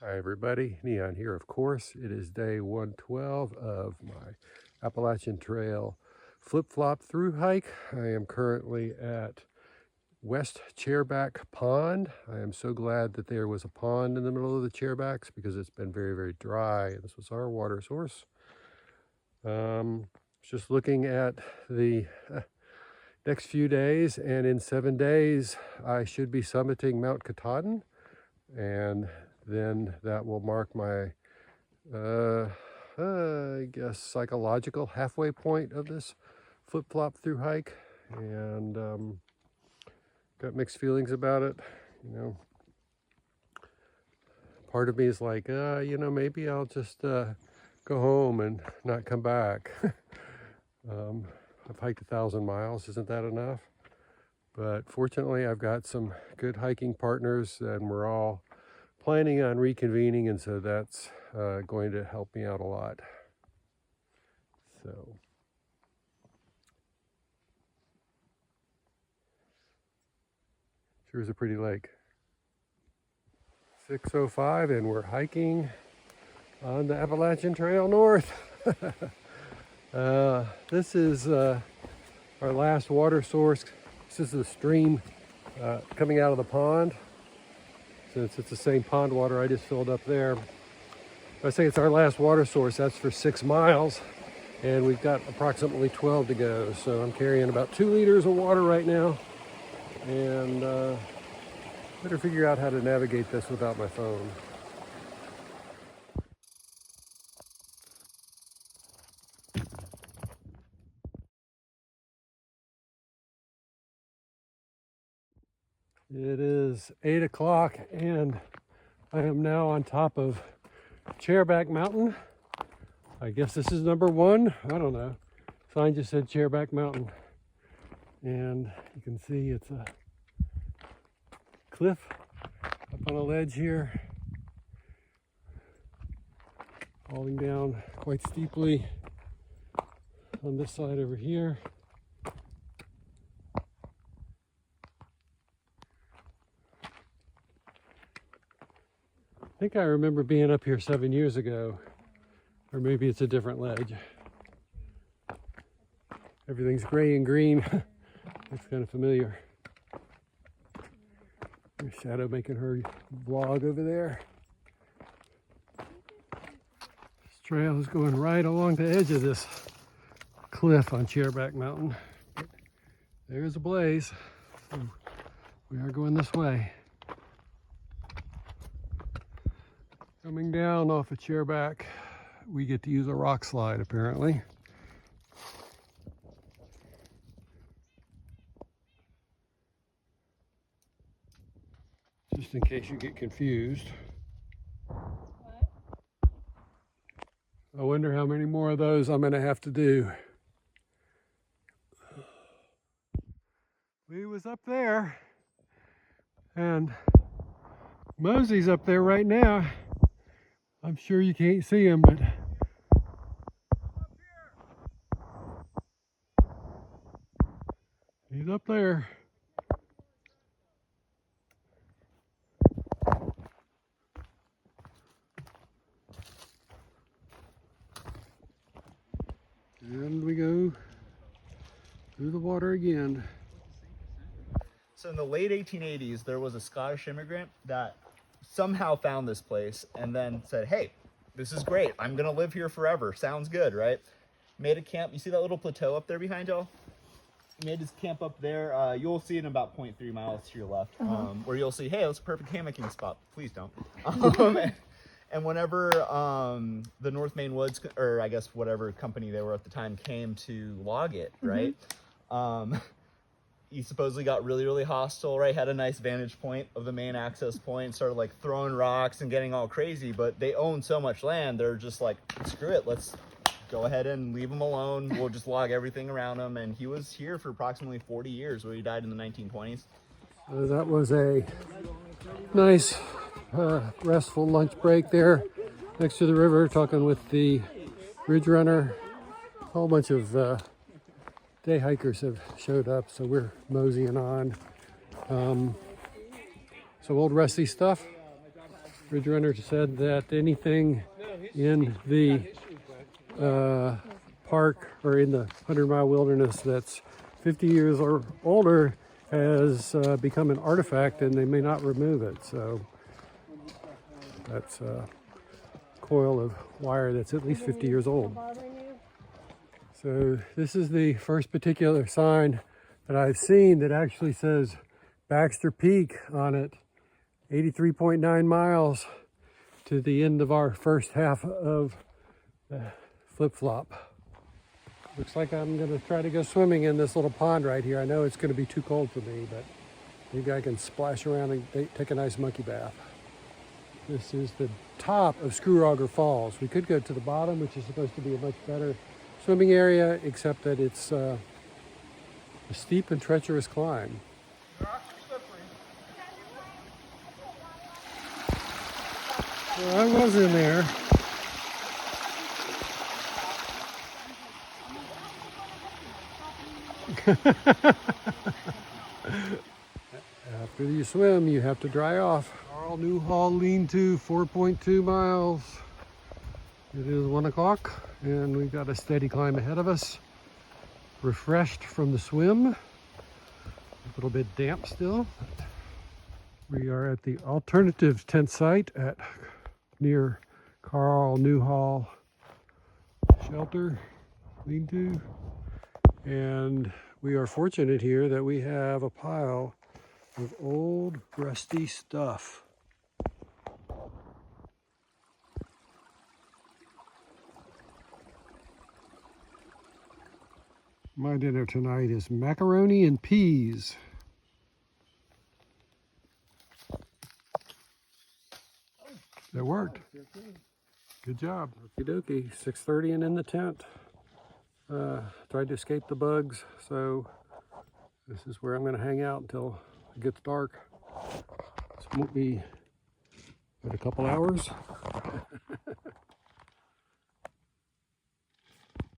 Hi everybody, Neon here of course. It is day 112 of my Appalachian Trail flip-flop through hike. I am currently at West Chairback Pond. I am so glad that there was a pond in the middle of the Chairbacks because it's been very, very dry. This was our water source. Just looking at the next few days, and in 7 days I should be summiting Mount Katahdin, and then that will mark my, I guess, psychological halfway point of this flip-flop through hike. And got mixed feelings about it. Part of me is like, maybe I'll just go home and not come back. I've hiked 1,000 miles. Isn't that enough? But fortunately, I've got some good hiking partners, and we're all planning on reconvening, and so that's going to help me out a lot. So sure is a pretty lake. 6:05, and we're hiking on the Appalachian Trail North. This is our last water source. This is the stream coming out of the pond. Since it's the same pond water I just filled up there. I say it's our last water source. That's for 6 miles, and we've got approximately 12 to go. So I'm carrying about 2 liters of water right now, and better figure out how to navigate this without my phone. It is 8 o'clock, and I am now on top of Chairback Mountain. I guess this is number 1. I don't know. Sign just said Chairback Mountain. And you can see it's a cliff up on a ledge here, falling down quite steeply on this side over here. I think I remember being up here 7 years ago, or maybe it's a different ledge. Everything's gray and green. Looks kind of familiar. There's Shadow making her vlog over there. This trail is going right along the edge of this cliff on Chairback Mountain. There's a blaze, so we are going this way. Coming down off of Chairback, we get to use a rock slide apparently. Just in case you get confused. I wonder how many more of those I'm going to have to do. We was up there, and Mosey's up there right now. I'm sure you can't see him, but he's up there. And we go through the water again. So in the late 1880s, there was a Scottish immigrant that somehow found this place and then said, hey, this is great. I'm going to live here forever. Sounds good, right? Made a camp. You see that little plateau up there behind y'all? He made his camp up there. You'll see it in about 0.3 miles to your left, where you'll see, hey, that's a perfect hammocking spot. Please don't. And whenever the North Maine Woods, or I guess whatever company they were at the time, came to log it, right? He supposedly got really, really hostile, right? Had a nice vantage point of the main access point, started like throwing rocks and getting all crazy, but they own so much land, they're just like, screw it, let's go ahead and leave them alone. We'll just log everything around him. And he was here for approximately 40 years, where he died in the 1920s. That was a nice restful lunch break there next to the river, talking with the Ridge Runner. A whole bunch of day hikers have showed up, so we're moseying on. Some old rusty stuff. Ridge Runner said that anything in the park or in the 100-mile wilderness that's 50 years or older has become an artifact and they may not remove it. So that's a coil of wire that's at least 50 years old. So this is the first particular sign that I've seen that actually says Baxter Peak on it. 83.9 miles to the end of our first half of the flip-flop. Looks like I'm gonna try to go swimming in this little pond right here. I know it's gonna be too cold for me, but maybe I can splash around and take a nice monkey bath. This is the top of Screwrogger Falls. We could go to the bottom, which is supposed to be a much better swimming area, except that it's a steep and treacherous climb. Well, I was in there. After you swim, you have to dry off. Carl Newhall lean-to, 4.2 miles. It is 1 o'clock, and we've got a steady climb ahead of us. Refreshed from the swim. A little bit damp still. We are at the alternative tent site near Carl Newhall shelter, lean-to. And we are fortunate here that we have a pile of old rusty stuff. My dinner tonight is macaroni and peas. That worked. Good job. Okie dokie. 6:30 and in the tent. Tried to escape the bugs, so this is where I'm going to hang out until it gets dark. This won't be but a couple hours.